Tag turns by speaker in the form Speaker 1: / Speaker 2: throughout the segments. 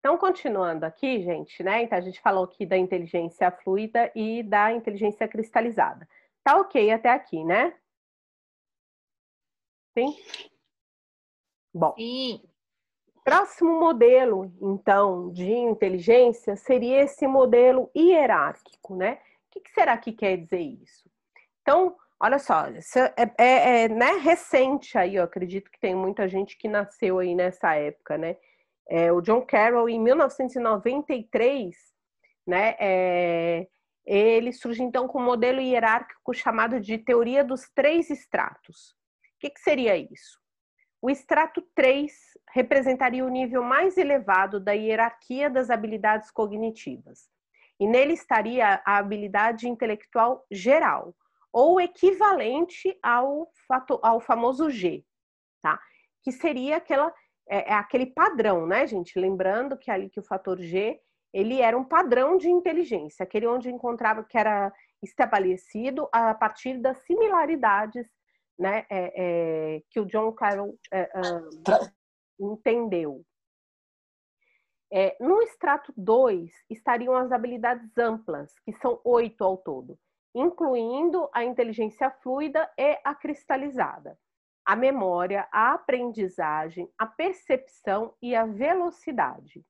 Speaker 1: Então, continuando aqui, gente, né? Então, a gente falou aqui da inteligência fluida e da inteligência cristalizada. Tá ok até aqui, né? Sim? Bom.
Speaker 2: Sim.
Speaker 1: Próximo modelo, então, de inteligência seria esse modelo hierárquico, né? O que será que quer dizer isso? Então, olha só, isso né, recente aí, eu acredito que tem muita gente que nasceu aí nessa época, né? O John Carroll, em 1993, né, ele surge então com um modelo hierárquico chamado de teoria dos três estratos. O que seria isso? O estrato 3 representaria o nível mais elevado da hierarquia das habilidades cognitivas. E nele estaria a habilidade intelectual geral, ou equivalente ao famoso G, tá? Que seria aquele padrão, né, gente? Lembrando que ali que o fator G, ele era um padrão de inteligência, aquele onde encontrava que era estabelecido a partir das similaridades, né, que o John Carroll entendeu. No estrato 2 estariam as habilidades amplas, que são 8 ao todo, incluindo a inteligência fluida e a cristalizada, a memória, a aprendizagem, a percepção e a velocidade.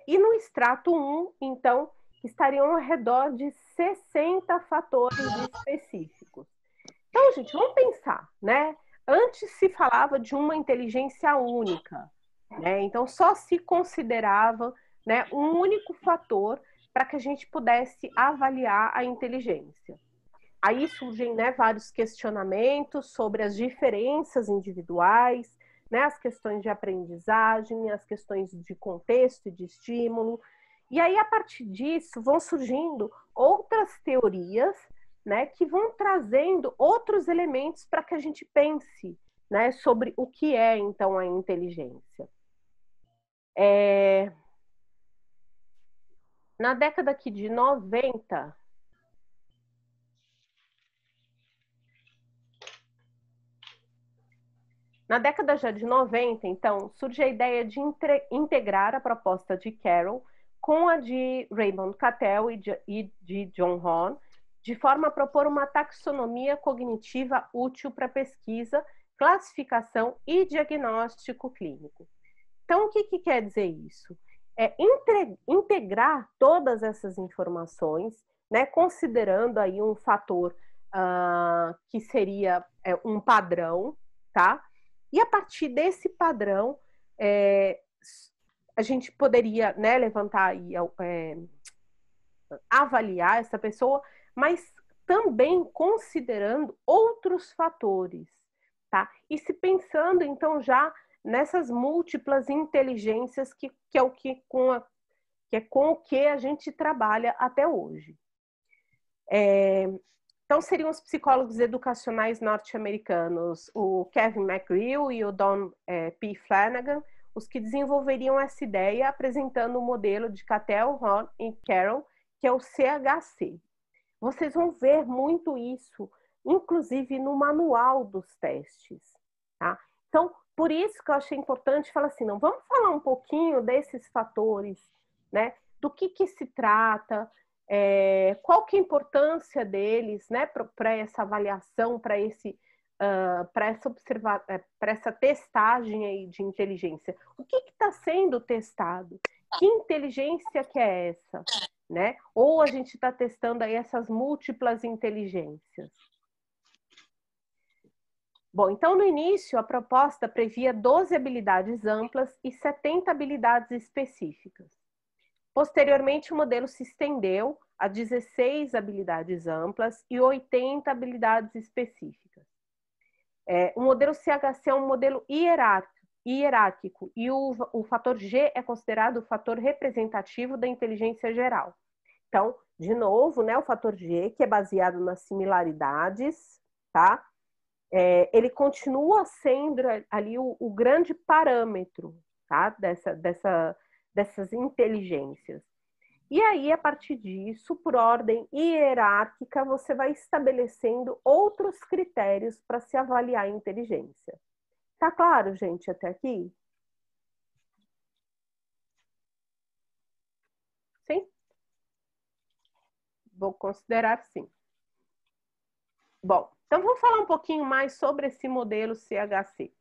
Speaker 1: E no extrato 1, então, estariam ao redor de 60 fatores específicos. Então, gente, vamos pensar, né? Antes se falava de uma inteligência única, né? Então, só se considerava, né, um único fator para que a gente pudesse avaliar a inteligência. Aí surgem, né, vários questionamentos sobre as diferenças individuais, né, as questões de aprendizagem, as questões de contexto e de estímulo. E aí, a partir disso, vão surgindo outras teorias, né, que vão trazendo outros elementos para que a gente pense, né, sobre o que é, então, a inteligência. Na década aqui de 90, na década já de 90, então, surge a ideia de integrar a proposta de Carroll com a de Raymond Cattell e de John Hahn, de forma a propor uma taxonomia cognitiva útil para pesquisa, classificação e diagnóstico clínico. Então, o que quer dizer isso? Integrar todas essas informações, né, considerando aí um fator que seria um padrão, tá? E a partir desse padrão, a gente poderia, né, levantar e avaliar essa pessoa, mas também considerando outros fatores, tá? E se pensando, então, já nessas múltiplas inteligências que é com o que a gente trabalha até hoje. Então, seriam os psicólogos educacionais norte-americanos, o Kevin McGreal e o Don P. Flanagan, os que desenvolveriam essa ideia apresentando o modelo de Cattell, Hahn e Carroll, que é o CHC. Vocês vão ver muito isso, inclusive no manual dos testes, tá? Então, por isso que eu achei importante falar assim, não, vamos falar um pouquinho desses fatores, né? Do que se trata, qual que é a importância deles, né? Para essa avaliação, para essa testagem aí de inteligência. O que está sendo testado? Que inteligência que é essa? Né? Ou a gente está testando aí essas múltiplas inteligências. Bom, então no início a proposta previa 12 habilidades amplas e 70 habilidades específicas. Posteriormente o modelo se estendeu a 16 habilidades amplas e 80 habilidades específicas. O modelo CHC é um modelo hierárquico e o fator G é considerado o fator representativo da inteligência geral. Então, de novo, né, o fator G, que é baseado nas similaridades, tá? Ele continua sendo ali o grande parâmetro, tá? Dessas inteligências. E aí, a partir disso, por ordem hierárquica, você vai estabelecendo outros critérios para se avaliar a inteligência. Tá claro, gente, até aqui? Sim? Vou considerar sim. Bom, então vamos falar um pouquinho mais sobre esse modelo CHC.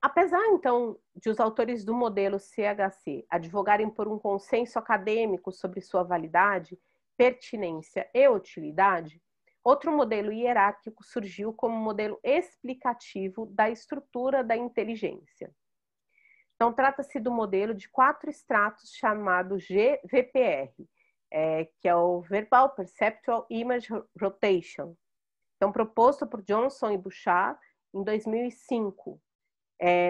Speaker 1: Apesar, então, de os autores do modelo CHC advogarem por um consenso acadêmico sobre sua validade, pertinência e utilidade, outro modelo hierárquico surgiu como modelo explicativo da estrutura da inteligência. Então, trata-se do modelo de 4 estratos chamado GVPR, que é o Verbal Perceptual Image Rotation. Então, proposto por Johnson e Bouchard em 2005.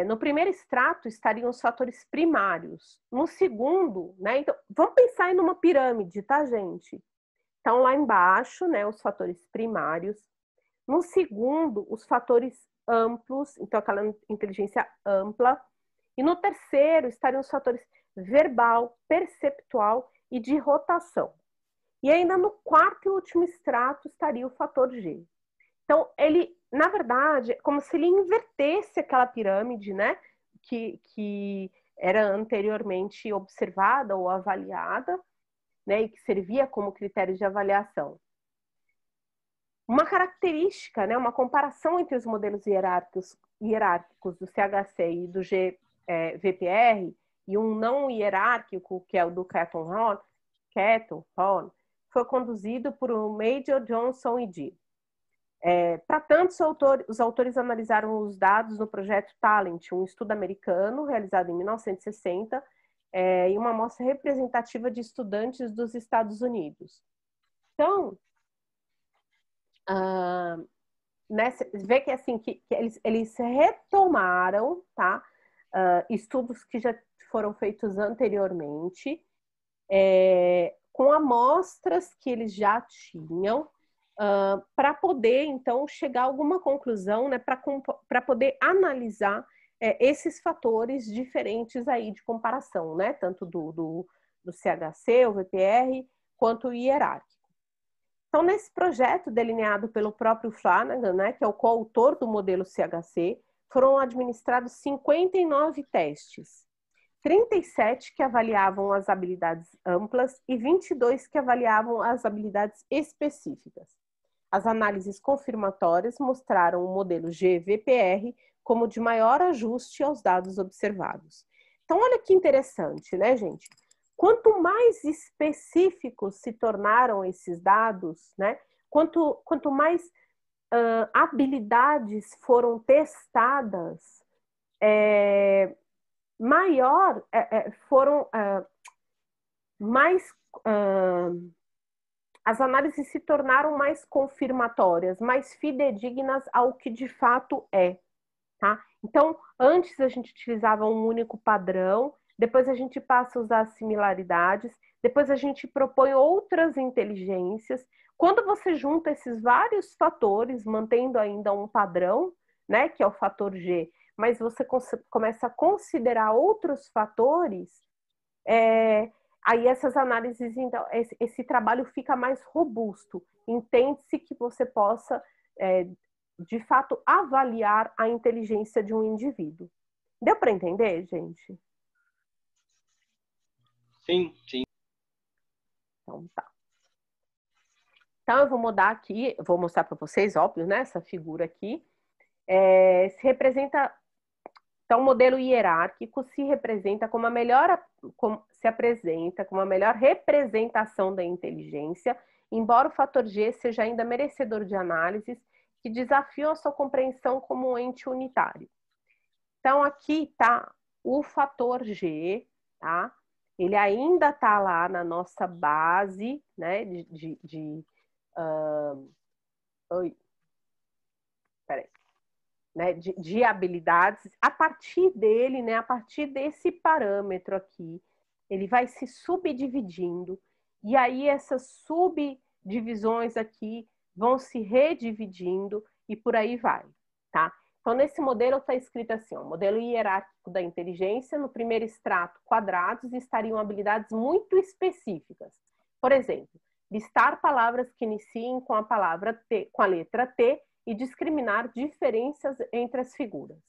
Speaker 1: No primeiro extrato estariam os fatores primários. No segundo, né? Então, vamos pensar em uma pirâmide, tá, gente? Então, lá embaixo, né, os fatores primários. No segundo, os fatores amplos, então aquela inteligência ampla. E no terceiro estariam os fatores verbal, perceptual e de rotação. E ainda no quarto e último extrato estaria o fator G. Então, ele, na verdade, é como se ele invertesse aquela pirâmide, né, que era anteriormente observada ou avaliada, né, e que servia como critério de avaliação. Uma característica, né, uma comparação entre os modelos hierárquicos do CHC e do GVPR e um não hierárquico, que é o do Kettle-Horn, foi conduzido por Major, Johnson e Dee. Para tanto, os autores analisaram os dados no projeto Talent, um estudo americano realizado em 1960, em uma amostra representativa de estudantes dos Estados Unidos. Então, vê que assim que eles retomaram, tá? Estudos que já foram feitos anteriormente, com amostras que eles já tinham, para poder, então, chegar a alguma conclusão, né, para poder analisar esses fatores diferentes aí de comparação, né, tanto do CHC, o VPR, quanto o hierárquico. Então, nesse projeto delineado pelo próprio Flanagan, né, que é o coautor do modelo CHC, foram administrados 59 testes. 37 que avaliavam as habilidades amplas e 22 que avaliavam as habilidades específicas. As análises confirmatórias mostraram o modelo GVPR como de maior ajuste aos dados observados. Então, olha que interessante, né, gente? Quanto mais específicos se tornaram esses dados, né? Quanto mais habilidades foram testadas, maior foram mais as análises se tornaram mais confirmatórias, mais fidedignas ao que de fato é, tá? Então, antes a gente utilizava um único padrão, depois a gente passa a usar similaridades, depois a gente propõe outras inteligências. Quando você junta esses vários fatores, mantendo ainda um padrão, né, que é o fator G, mas você começa a considerar outros fatores, aí essas análises, então, esse trabalho fica mais robusto. Entende-se que você possa, de fato, avaliar a inteligência de um indivíduo. Deu para entender, gente?
Speaker 2: Sim, sim.
Speaker 1: Então, tá. Então, eu vou mudar aqui, vou mostrar para vocês, óbvio, né? Essa figura aqui. Se representa... Então, o modelo hierárquico se representa como se apresenta como a melhor representação da inteligência, embora o fator G seja ainda merecedor de análises que desafiam a sua compreensão como um ente unitário. Então, aqui está o fator G, tá? Ele ainda está lá na nossa base, né, né, de habilidades. A partir dele, né, a partir desse parâmetro aqui, ele vai se subdividindo, e aí essas subdivisões aqui vão se redividindo, e por aí vai, tá? Então, nesse modelo está escrito assim, ó, modelo hierárquico da inteligência, no primeiro extrato, quadrados, estariam habilidades muito específicas. Por exemplo, listar palavras que iniciem com a palavra T, com a letra T e discriminar diferenças entre as figuras.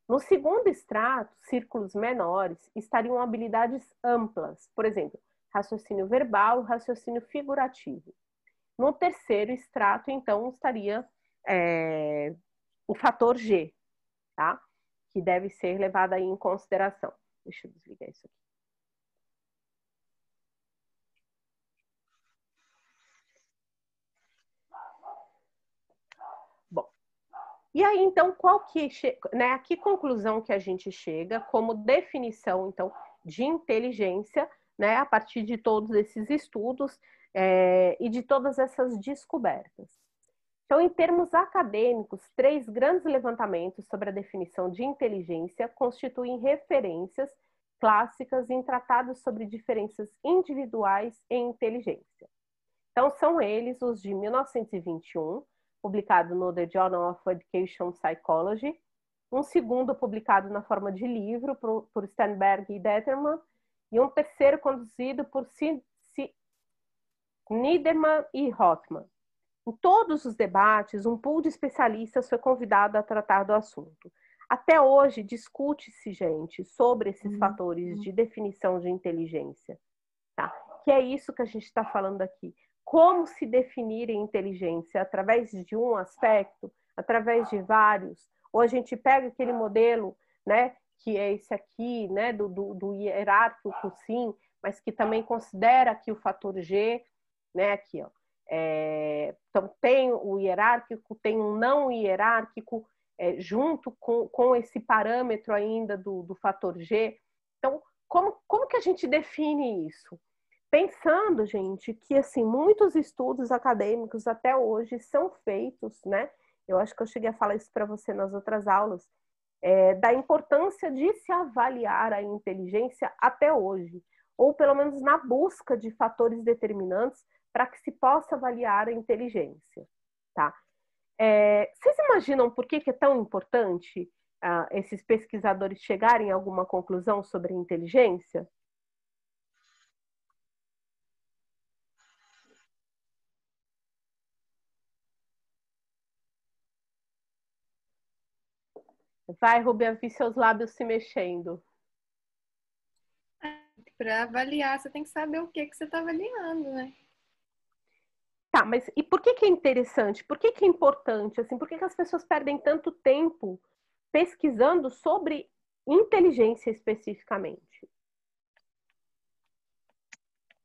Speaker 1: No segundo extrato, círculos menores, estariam habilidades amplas, por exemplo, raciocínio verbal, raciocínio figurativo. No terceiro extrato, então, estaria o fator G, tá? Que deve ser levado aí em consideração. Deixa eu desligar isso aqui. Bom, e aí, então, a que conclusão que a gente chega como definição, então, de inteligência, né, a partir de todos esses estudos e de todas essas descobertas? Então, em termos acadêmicos, 3 grandes levantamentos sobre a definição de inteligência constituem referências clássicas em tratados sobre diferenças individuais em inteligência. Então, são eles os de 1921, publicado no The Journal of Education Psychology, um segundo publicado na forma de livro por Sternberg e Detterman, e um terceiro conduzido por Niederman e Rothman. Em todos os debates, um pool de especialistas foi convidado a tratar do assunto. Até hoje, discute-se, gente, sobre esses fatores de definição de inteligência. Tá? Que é isso que a gente está falando aqui. Como se definir a inteligência? Através de um aspecto? Através de vários? Ou a gente pega aquele modelo, né, que é esse aqui, né, do hierárquico, sim, mas que também considera aqui o fator G, né, aqui, ó. Então, tem o hierárquico, tem um não hierárquico, junto com esse parâmetro ainda do fator G. Então, como que a gente define isso? Pensando, gente, que assim, muitos estudos acadêmicos até hoje são feitos, né? Eu acho que eu cheguei a falar isso para você nas outras aulas, da importância de se avaliar a inteligência até hoje, ou pelo menos na busca de fatores determinantes para que se possa avaliar a inteligência, tá? Vocês imaginam por que é tão importante esses pesquisadores chegarem a alguma conclusão sobre a inteligência? Vai, Rubia, vi seus lábios se mexendo.
Speaker 2: Para avaliar, você tem que saber o que você está avaliando, né?
Speaker 1: Tá, mas e por que é interessante? Por que é importante? Assim, por que as pessoas perdem tanto tempo pesquisando sobre inteligência especificamente?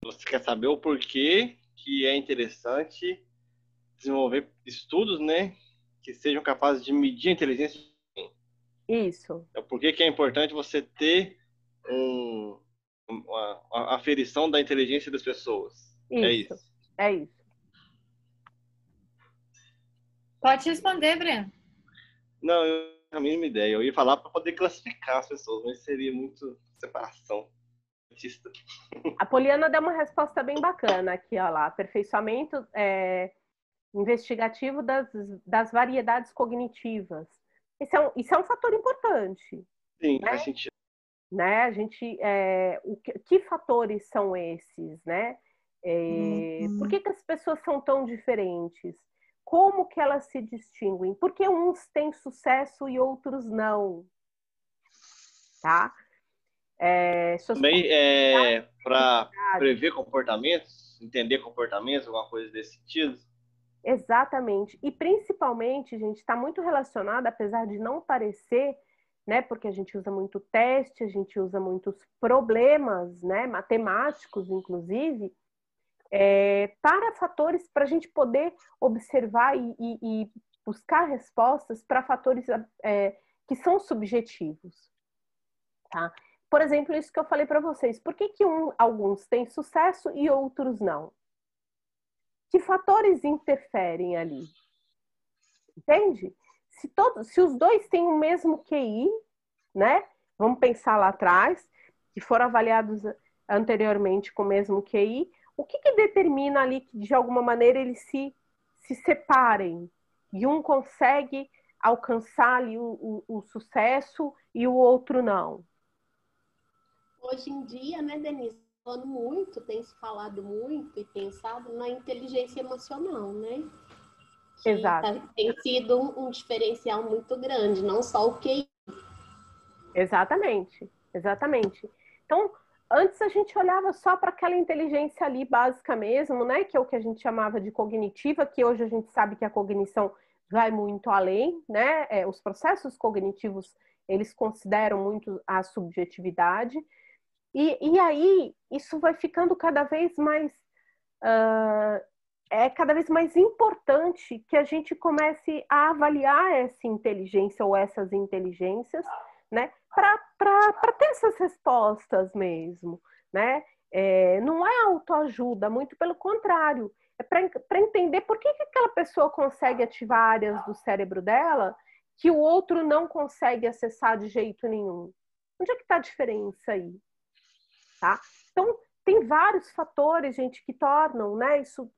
Speaker 3: Você quer saber o porquê que é interessante desenvolver estudos, né, que sejam capazes de medir a inteligência?
Speaker 1: Isso.
Speaker 3: É por que é importante você ter uma aferição da inteligência das pessoas. É
Speaker 1: Isso.
Speaker 3: isso.
Speaker 1: É isso.
Speaker 2: Pode responder, Breno.
Speaker 3: Não, eu não tenho a mínima ideia. Eu ia falar para poder classificar as pessoas, mas seria muito separação.
Speaker 1: A Poliana deu uma resposta bem bacana aqui, ó lá. Aperfeiçoamento investigativo das variedades cognitivas. Isso é um fator importante.
Speaker 3: Sim,
Speaker 1: né?
Speaker 3: faz sentido.
Speaker 1: Né? A gente, que fatores são esses, né? Por que as pessoas são tão diferentes? Como que elas se distinguem? Por que uns têm sucesso e outros não? Tá?
Speaker 3: Também para prever comportamentos, entender comportamentos, alguma coisa desse sentido.
Speaker 1: Exatamente. E principalmente, gente, está muito relacionado, apesar de não parecer, né? Porque a gente usa muito teste, a gente usa muitos problemas, né? Matemáticos, inclusive, para fatores, para a gente poder observar e buscar respostas para fatores que são subjetivos. Tá? Por exemplo, isso que eu falei para vocês. Por que alguns têm sucesso e outros não? Que fatores interferem ali? Entende? Se os dois têm o mesmo QI, né? Vamos pensar lá atrás, que foram avaliados anteriormente com o mesmo QI, o que determina ali que, de alguma maneira, eles se separem? E um consegue alcançar ali o sucesso e o outro não?
Speaker 4: Hoje em dia, né, Denise, falando muito, tem se falado muito e pensado na inteligência emocional, né?
Speaker 1: Exato.
Speaker 4: Tem sido um diferencial muito grande, não só o QI.
Speaker 1: Exatamente, exatamente. Então, antes a gente olhava só para aquela inteligência ali básica mesmo, né? Que é o que a gente chamava de cognitiva, que hoje a gente sabe que a cognição vai muito além, né? Os processos cognitivos, eles consideram muito a subjetividade. E aí, isso vai ficando cada vez mais... é cada vez mais importante que a gente comece a avaliar essa inteligência ou essas inteligências, né? Para ter essas respostas mesmo, né? Não é autoajuda, muito pelo contrário. É para entender por que aquela pessoa consegue ativar áreas do cérebro dela que o outro não consegue acessar de jeito nenhum. Onde é que está a diferença aí? Tá? Então, tem vários fatores, gente, que tornam, né, isso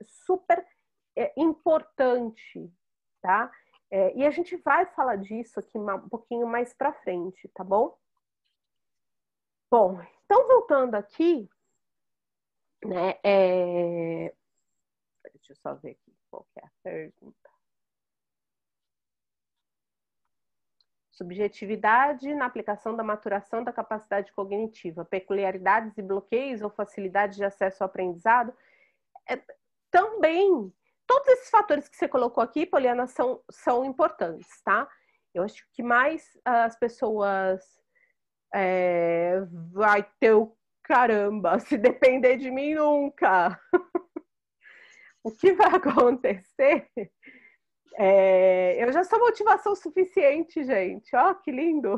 Speaker 1: super importante, tá? E a gente vai falar disso aqui um pouquinho mais para frente, tá bom? Bom, então voltando aqui, né? Deixa eu só ver aqui qual que é a pergunta. Subjetividade na aplicação da maturação da capacidade cognitiva, peculiaridades e bloqueios ou facilidade de acesso ao aprendizado. Também, todos esses fatores que você colocou aqui, Poliana, são importantes, tá? Eu acho que mais as pessoas vai ter o caramba, se depender de mim nunca. O que vai acontecer? Eu já sou motivação suficiente, gente. Ó, que lindo!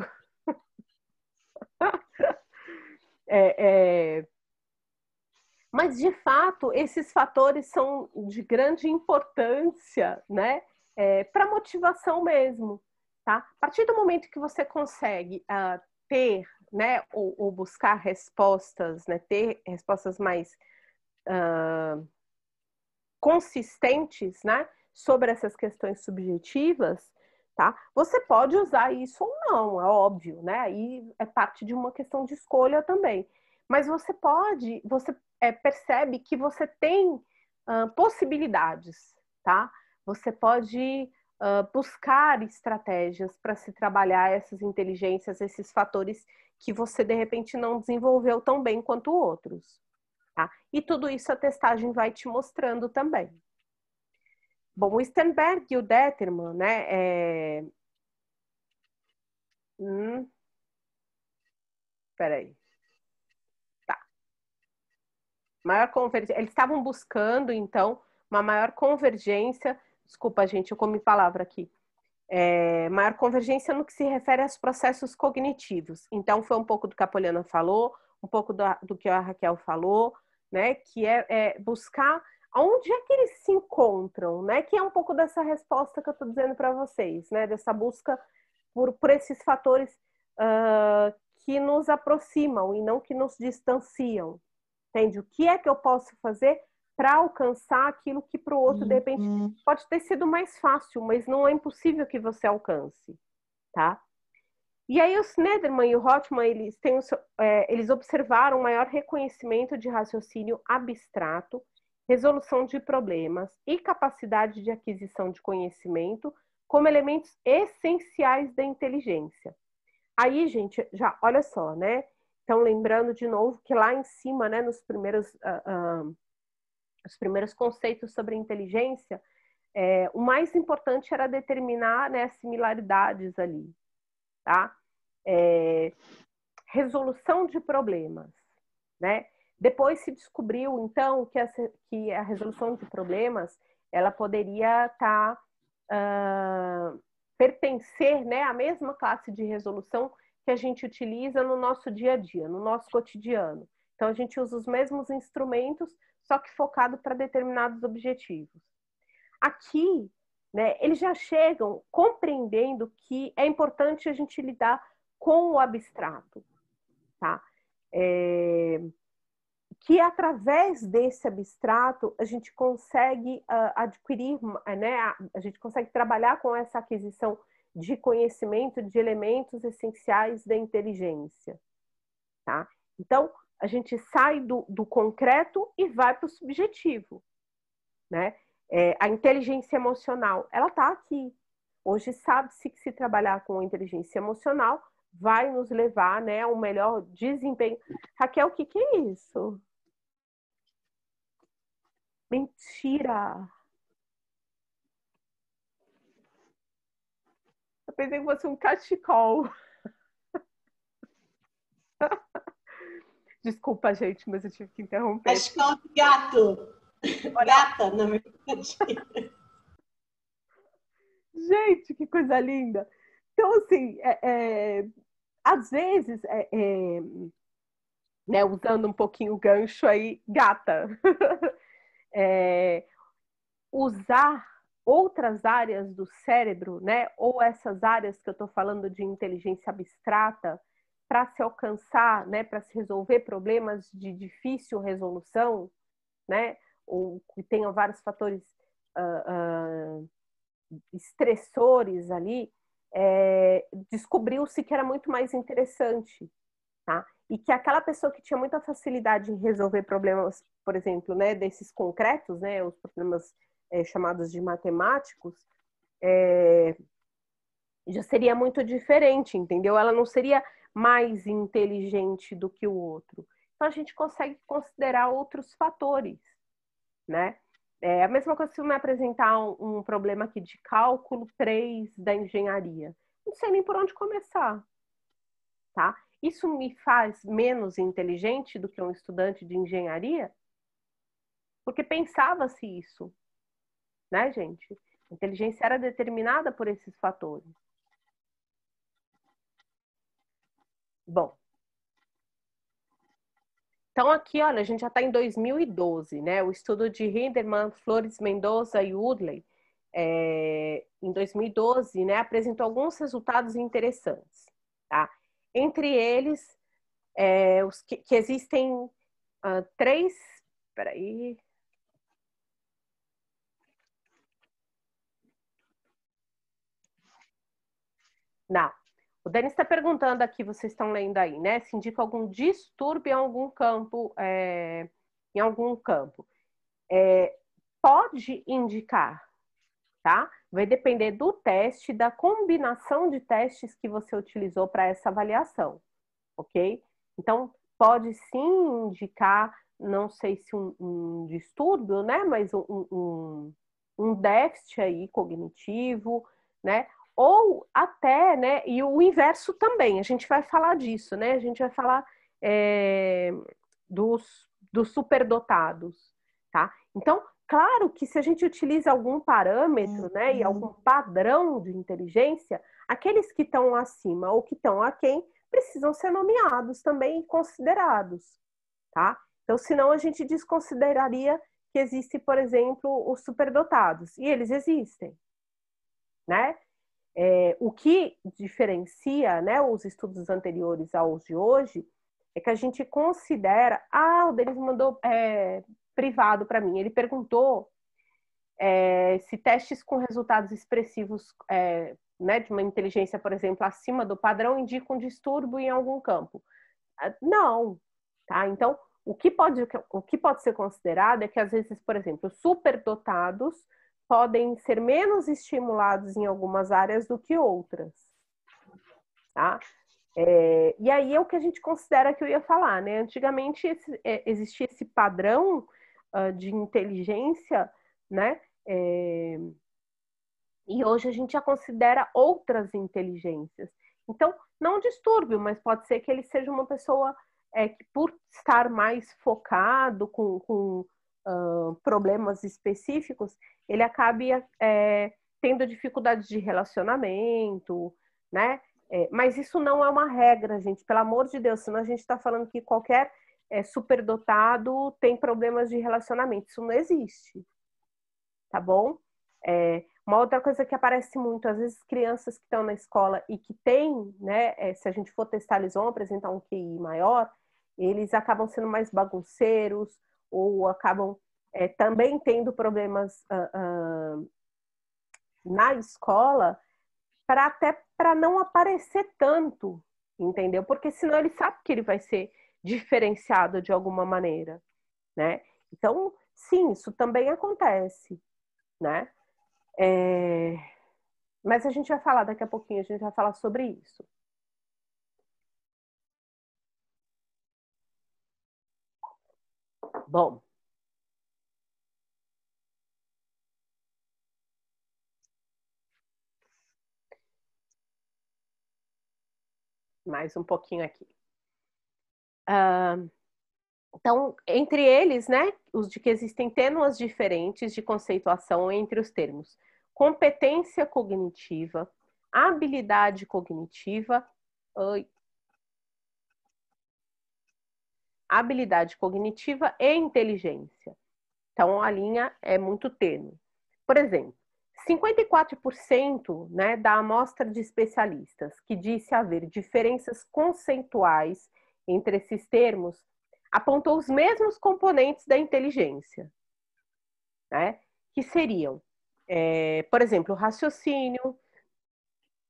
Speaker 1: Mas, de fato, esses fatores são de grande importância, né? Para motivação mesmo, tá? A partir do momento que você consegue ter, né, ou buscar respostas, né, ter respostas mais consistentes, né, sobre essas questões subjetivas, tá? Você pode usar isso ou não, é óbvio, né? Aí é parte de uma questão de escolha também. Mas você percebe que você tem possibilidades, tá? Você pode buscar estratégias para se trabalhar essas inteligências, esses fatores que você de repente não desenvolveu tão bem quanto outros. Tá? E tudo isso a testagem vai te mostrando também. Bom, o Sternberg e o Determan, né? Peraí. Tá. Maior convergência. Eles estavam buscando, então, uma maior convergência. Desculpa, gente, eu comi palavra aqui. Maior convergência no que se refere aos processos cognitivos. Então, foi um pouco do que a Poliana falou, um pouco do que a Raquel falou, né? Que é buscar onde é que eles se encontram, né? Que é um pouco dessa resposta que eu estou dizendo para vocês, né? Dessa busca por esses fatores que nos aproximam e não que nos distanciam. Entende? O que é que eu posso fazer para alcançar aquilo que para o outro, de repente, pode ter sido mais fácil, mas não é impossível que você alcance, tá? E aí o Snederman e o Rothman, eles observaram maior reconhecimento de raciocínio abstrato, resolução de problemas e capacidade de aquisição de conhecimento como elementos essenciais da inteligência. Aí, gente, já olha só, né? Então, lembrando de novo que lá em cima, né, nos primeiros os primeiros conceitos sobre inteligência, o mais importante era determinar, né, similaridades ali, tá? Resolução de problemas, né? Depois se descobriu, então, que a resolução de problemas, ela poderia pertencer, né, à mesma classe de resolução que a gente utiliza no nosso dia a dia, no nosso cotidiano. Então, a gente usa os mesmos instrumentos, só que focado para determinados objetivos. Aqui, né, eles já chegam compreendendo que é importante a gente lidar com o abstrato, tá? que através desse abstrato a gente consegue adquirir, né, a gente consegue trabalhar com essa aquisição de conhecimento de elementos essenciais da inteligência, tá? Então, a gente sai do concreto e vai para o subjetivo, né? A inteligência emocional, ela está aqui. Hoje sabe-se que se trabalhar com inteligência emocional vai nos levar, né, ao melhor desempenho. Raquel, o que é isso? Mentira! Eu pensei que fosse um cachecol. Desculpa, gente, mas eu tive que interromper.
Speaker 4: Cachecol de gato. Gata, na verdade.
Speaker 1: Gente, que coisa linda! Então, assim, às vezes, né, usando um pouquinho o gancho aí, gata, usar outras áreas do cérebro, né, ou essas áreas que eu estou falando de inteligência abstrata, para se alcançar, né, para se resolver problemas de difícil resolução, né, ou que tenham vários fatores estressores ali, descobriu-se que era muito mais interessante, tá? E que aquela pessoa que tinha muita facilidade em resolver problemas, por exemplo, né, desses concretos, né, os problemas chamados de matemáticos, já seria muito diferente, entendeu? Ela não seria mais inteligente do que o outro. Então a gente consegue considerar outros fatores, né? A mesma coisa se eu me apresentar um problema aqui de cálculo 3 da engenharia. Não sei nem por onde começar, tá? Isso me faz menos inteligente do que um estudante de engenharia? Porque pensava-se isso, né, gente? A inteligência era determinada por esses fatores. Bom, então aqui, olha, a gente já está em 2012, né? O estudo de Hinderman, Flores Mendoza e Woodley, em 2012, né, apresentou alguns resultados interessantes, tá? Entre eles, os que existem três... Peraí... Não. O Denis está perguntando aqui, vocês estão lendo aí, né? Se indica algum distúrbio em algum campo, pode indicar, tá? Vai depender do teste, da combinação de testes que você utilizou para essa avaliação, ok? Então, pode sim indicar, não sei se um distúrbio, né? Mas um déficit aí cognitivo, né? Ou até, né? E o inverso também, a gente vai falar disso, né? A gente vai falar dos superdotados, tá? Então, claro que se a gente utiliza algum parâmetro, né? E algum padrão de inteligência, aqueles que estão acima ou que estão aquém precisam ser nomeados também e considerados, tá? Então, senão a gente desconsideraria que existe, por exemplo, os superdotados. E eles existem, né? O que diferencia, né, os estudos anteriores aos de hoje é que a gente considera... o Denis mandou privado para mim. Ele perguntou se testes com resultados expressivos, né, de uma inteligência, por exemplo, acima do padrão, indicam um distúrbio em algum campo. Não, tá? Então, o que pode ser considerado é que, às vezes, por exemplo, superdotados podem ser menos estimulados em algumas áreas do que outras, tá? E aí é o que a gente considera que eu ia falar, né? Antigamente existia esse padrão de inteligência, né? E hoje a gente já considera outras inteligências. Então, não um distúrbio, mas pode ser que ele seja uma pessoa que, por estar mais focado com problemas específicos, ele acabe tendo dificuldades de relacionamento, né? Mas isso não é uma regra, gente, pelo amor de Deus, senão a gente está falando que qualquer superdotado tem problemas de relacionamento. Isso não existe, tá bom? Uma outra coisa que aparece muito, às vezes crianças que estão na escola e que têm, né, se a gente for testar, eles vão apresentar um QI maior, eles acabam sendo mais bagunceiros ou acabam também tendo problemas na escola, até para não aparecer tanto, entendeu? Porque senão ele sabe que ele vai ser diferenciado de alguma maneira, né? Então, sim, isso também acontece, né? Mas a gente vai falar daqui a pouquinho, a gente vai falar sobre isso. Bom, mais um pouquinho aqui. Então, entre eles, né, os de que existem tênuas diferentes de conceituação entre os termos competência cognitiva, habilidade cognitiva, habilidade cognitiva e inteligência. Então, a linha é muito tênue. Por exemplo, 54%, né, da amostra de especialistas que disse haver diferenças conceituais entre esses termos apontou os mesmos componentes da inteligência, né, que seriam, por exemplo, o raciocínio,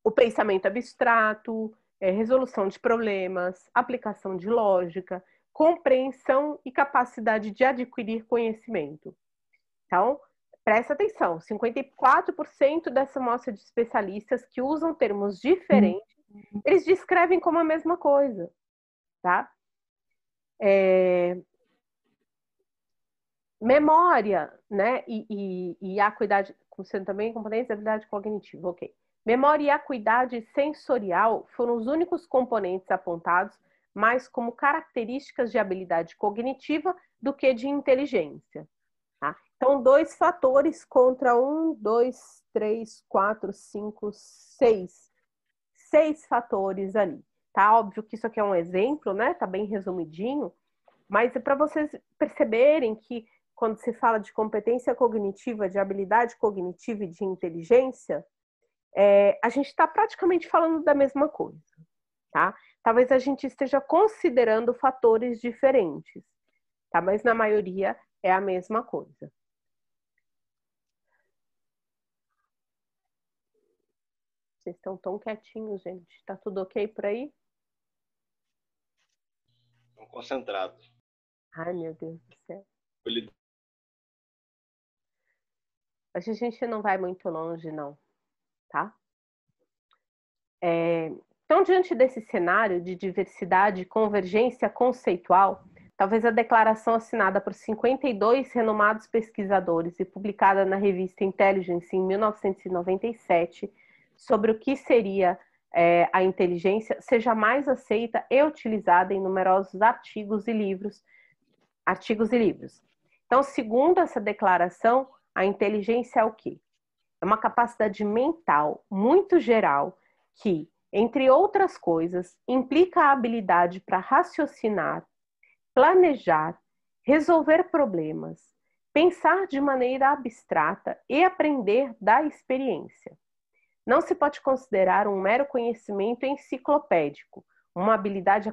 Speaker 1: o pensamento abstrato, resolução de problemas, aplicação de lógica, compreensão e capacidade de adquirir conhecimento. Então, presta atenção, 54% dessa amostra de especialistas que usam termos diferentes, eles descrevem como a mesma coisa, tá? Memória, né, e acuidade, sendo também componentes da habilidade cognitiva, ok. Memória e acuidade sensorial foram os únicos componentes apontados mais como características de habilidade cognitiva do que de inteligência. Tá? Então, 2 fatores contra 1, 2, 3, 4, 5, 6. 6 fatores ali. Tá? Óbvio que isso aqui é um exemplo, né? Tá bem resumidinho, mas é para vocês perceberem que quando se fala de competência cognitiva, de habilidade cognitiva e de inteligência, a gente está praticamente falando da mesma coisa, tá? Talvez a gente esteja considerando fatores diferentes, tá? Mas na maioria é a mesma coisa. Vocês estão tão quietinhos, gente. Tá tudo ok por aí?
Speaker 3: Estão concentrados.
Speaker 1: Ai, meu Deus do céu. Hoje a gente não vai muito longe, não, tá? Então, diante desse cenário de diversidade e convergência conceitual, talvez a declaração assinada por 52 renomados pesquisadores e publicada na revista Intelligence em 1997 sobre o que seria a inteligência seja mais aceita e utilizada em numerosos artigos e livros. Então, segundo essa declaração, a inteligência é o quê? É uma capacidade mental muito geral que, entre outras coisas, implica a habilidade para raciocinar, planejar, resolver problemas, pensar de maneira abstrata e aprender da experiência. Não se pode considerar um mero conhecimento enciclopédico, uma habilidade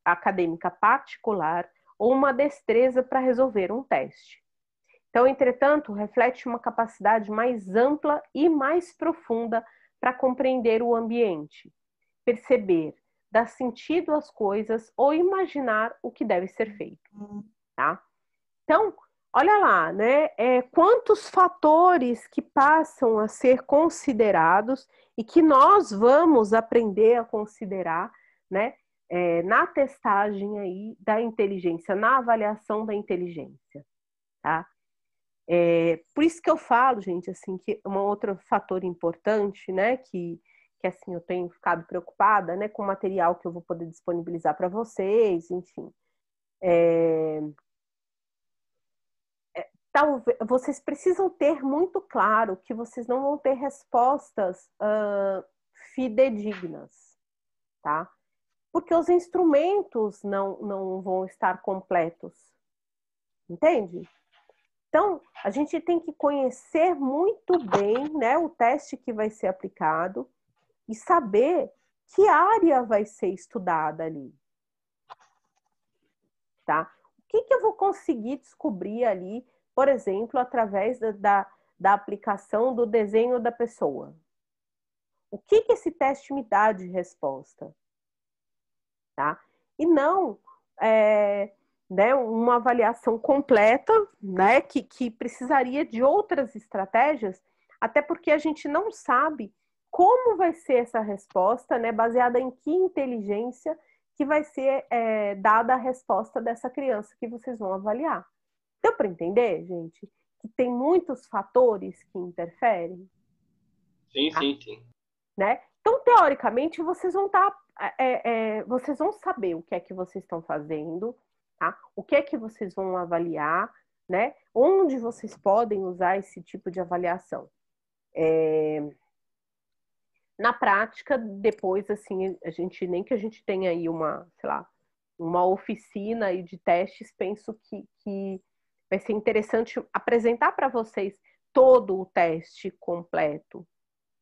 Speaker 1: acadêmica particular ou uma destreza para resolver um teste. Então, entretanto, reflete uma capacidade mais ampla e mais profunda para compreender o ambiente, perceber, dar sentido às coisas ou imaginar o que deve ser feito, tá? Então, olha lá, né? Quantos fatores que passam a ser considerados e que nós vamos aprender a considerar, né? Na testagem aí da inteligência, na avaliação da inteligência, tá? Por isso que eu falo, gente, assim, que um outro fator importante, né, que assim, eu tenho ficado preocupada, né, com o material que eu vou poder disponibilizar para vocês, enfim. Talvez, vocês precisam ter muito claro que vocês não vão ter respostas fidedignas, tá? Porque os instrumentos não vão estar completos, entende? Então, a gente tem que conhecer muito bem, né, o teste que vai ser aplicado e saber que área vai ser estudada ali. tá? O que eu vou conseguir descobrir ali, por exemplo, através da aplicação do desenho da pessoa? O que esse teste me dá de resposta? Tá? E não né, uma avaliação completa, né, que precisaria de outras estratégias, até porque a gente não sabe como vai ser essa resposta, né, baseada em que inteligência que vai ser dada a resposta dessa criança que vocês vão avaliar. Deu para entender, gente? Que tem muitos fatores que interferem?
Speaker 3: Sim,
Speaker 1: Tá?
Speaker 3: sim, sim.
Speaker 1: Né? Então, teoricamente, vocês vão vocês vão saber o que é que vocês estão fazendo, tá? O que é que vocês vão avaliar, né? Onde vocês podem usar esse tipo de avaliação. Na prática, depois, assim, nem que a gente tenha aí sei lá, uma oficina aí de testes, penso que vai ser interessante apresentar para vocês todo o teste completo,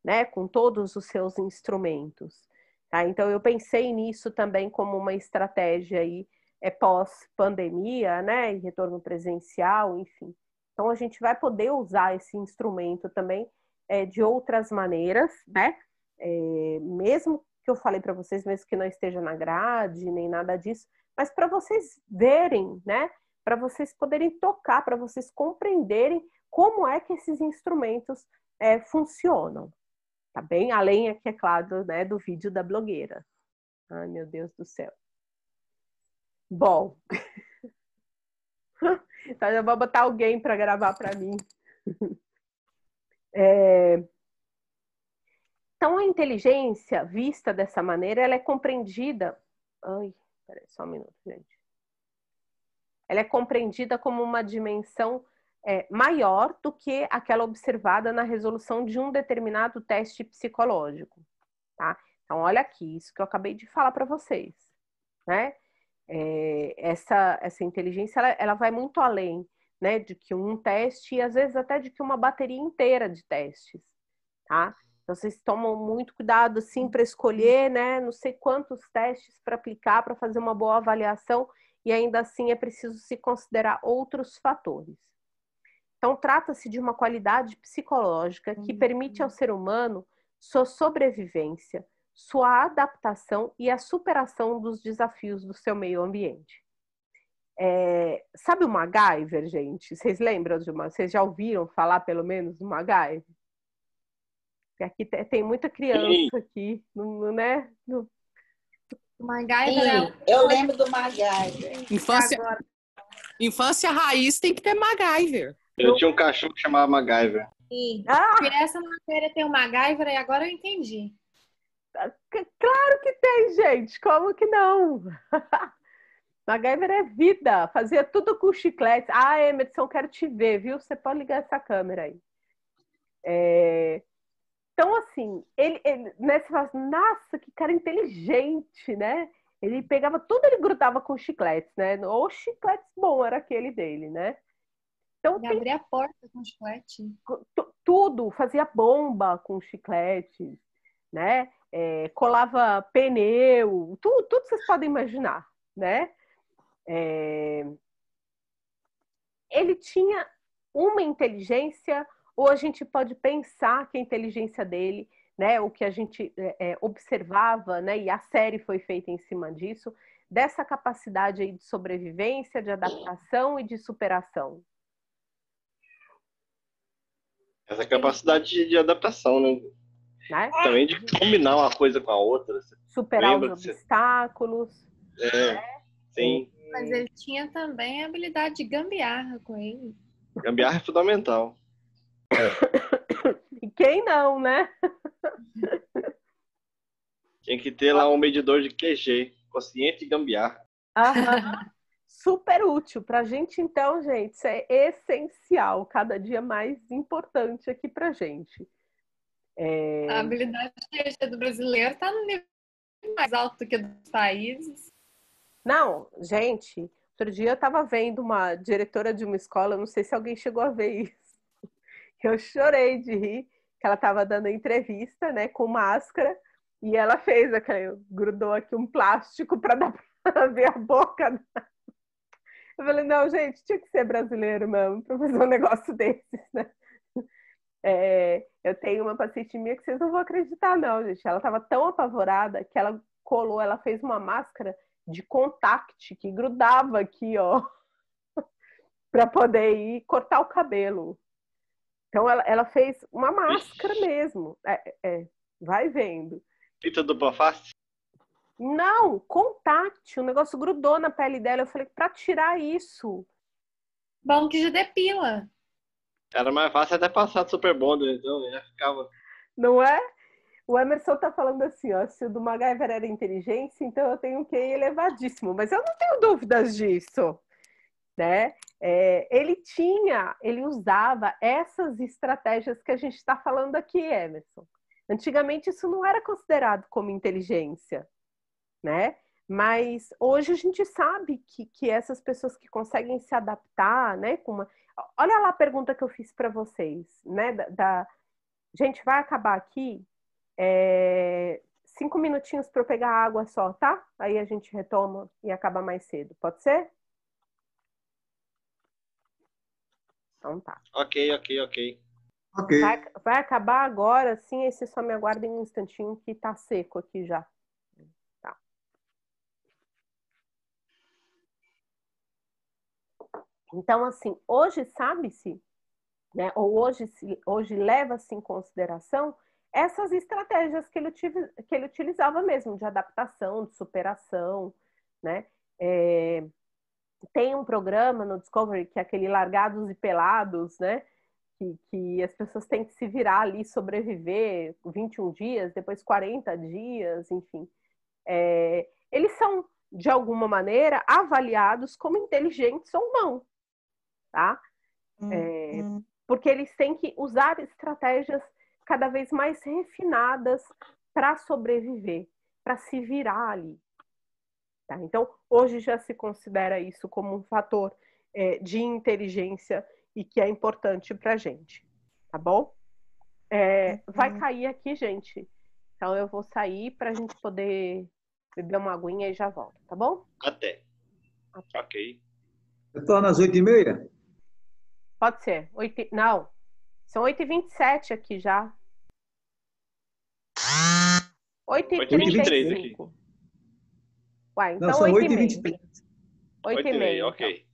Speaker 1: né, com todos os seus instrumentos. Tá? Então, eu pensei nisso também como uma estratégia aí, pós-pandemia, né, e retorno presencial, enfim. Então, a gente vai poder usar esse instrumento também de outras maneiras, né? Mesmo que eu falei para vocês, mesmo que não esteja na grade, nem nada disso, mas para vocês verem, né? Para vocês poderem tocar, para vocês compreenderem como é que esses instrumentos funcionam. Tá bem? Além, aqui, é claro, né, do vídeo da blogueira. Ai, meu Deus do céu. Bom. Então, eu vou botar alguém para gravar para mim. Então, a inteligência, vista dessa maneira, ela é compreendida... Ai, peraí, só um minuto, gente. Ela é compreendida como uma dimensão maior do que aquela observada na resolução de um determinado teste psicológico. Tá? Então, olha aqui, isso que eu acabei de falar para vocês. Né? Essa inteligência, ela vai muito além, né, de que um teste e às vezes até de que uma bateria inteira de testes. Tá? Então, vocês tomam muito cuidado, assim, para escolher, né, não sei quantos testes para aplicar, para fazer uma boa avaliação, e ainda assim é preciso se considerar outros fatores. Então, trata-se de uma qualidade psicológica que permite ao ser humano sua sobrevivência, sua adaptação e a superação dos desafios do seu meio ambiente. Sabe o MacGyver, gente? Vocês lembram Vocês já ouviram falar, pelo menos, do MacGyver? Aqui tem muita criança aqui, né?
Speaker 2: MacGyver
Speaker 5: eu lembro do MacGyver.
Speaker 6: Infância raiz tem que ter MacGyver.
Speaker 3: Eu tinha um cachorro que chamava MacGyver.
Speaker 2: Se essa matéria tem o MacGyver, e agora eu entendi.
Speaker 1: Claro que tem, gente. Como que não? MacGyver é vida. Fazia tudo com chiclete. Ah, Emerson, quero te ver, viu? Você pode ligar essa câmera aí. Então, assim, né, você fala assim, nossa, que cara inteligente, né? Ele pegava tudo, ele grudava com chicletes, né? Ou chicletes bom era aquele dele, né? Então,
Speaker 2: Ele abria a porta com chiclete.
Speaker 1: Tudo, fazia bomba com chiclete, né? Colava pneu, tudo vocês podem imaginar, né? Ele tinha uma inteligência, ou a gente pode pensar que a inteligência dele, né, o que a gente observava, né, e a série foi feita em cima disso, dessa capacidade aí de sobrevivência, de adaptação e de superação.
Speaker 3: Essa capacidade de adaptação, né? Também de combinar uma coisa com a outra.
Speaker 1: Superar os obstáculos.
Speaker 3: Sim.
Speaker 2: Mas ele tinha também a habilidade de gambiarra com ele.
Speaker 3: Gambiarra é fundamental.
Speaker 1: E quem não, né?
Speaker 3: Tinha que ter lá um medidor de QG, consciente e gambiarra.
Speaker 1: Super útil pra gente, então, gente. Isso é essencial, cada dia mais importante aqui pra gente.
Speaker 2: A habilidade do brasileiro está no nível mais alto do que dos países.
Speaker 1: Não, gente, outro dia eu estava vendo uma diretora de uma escola, não sei se alguém chegou a ver isso. Eu chorei de rir, que ela estava dando entrevista, né, com máscara, e ela grudou aqui um plástico para dar para ver a boca. Eu falei, não, gente, tinha que ser brasileiro mesmo para fazer um negócio desses, né? Eu tenho uma paciente minha que vocês não vão acreditar, não, gente. Ela estava tão apavorada que ela fez uma máscara de contact que grudava aqui, ó, para poder ir cortar o cabelo. Então, ela fez uma máscara mesmo. Vai vendo.
Speaker 3: Fita dupla face?
Speaker 1: Não, contact. O negócio grudou na pele dela. Eu falei, para tirar isso.
Speaker 2: Bom que já depila.
Speaker 3: Era mais fácil até passar do Super Bonder, então já ficava.
Speaker 1: Não é? O Emerson tá falando assim, ó, se o do MacGyver era inteligência, então eu tenho um QI elevadíssimo, mas eu não tenho dúvidas disso, né? Ele usava essas estratégias que a gente está falando aqui, Emerson. Antigamente isso não era considerado como inteligência, né? Mas hoje a gente sabe que essas pessoas que conseguem se adaptar, né? Olha lá a pergunta que eu fiz para vocês, né? Gente, vai acabar aqui 5 minutinhos para eu pegar água só, tá? Aí a gente retoma e acaba mais cedo. Pode ser? Então tá.
Speaker 3: Ok.
Speaker 1: Vai acabar agora, sim, aí você só me aguardem um instantinho que tá seco aqui já. Tá. Então, assim, hoje sabe-se, né, ou hoje leva-se em consideração essas estratégias que ele utilizava mesmo, de adaptação, de superação, né? Tem um programa no Discovery que é aquele Largados e Pelados, né? Que as pessoas têm que se virar ali, sobreviver 21 dias, depois 40 dias, enfim. Eles são, de alguma maneira, avaliados como inteligentes ou não, tá? Porque eles têm que usar estratégias cada vez mais refinadas para sobreviver, para se virar ali. Tá? Então, hoje já se considera isso como um fator de inteligência e que é importante para a gente, tá bom? Vai cair aqui, gente. Então, eu vou sair para a gente poder beber uma aguinha e já volto, tá bom?
Speaker 3: Até. Ok.
Speaker 7: Eu tô nas 8h30?
Speaker 1: Pode ser. Não, são 8h27 aqui já. 8h35. Uai, então
Speaker 7: não, são
Speaker 1: 8h30.
Speaker 7: 8h23.
Speaker 3: 8h30, ok.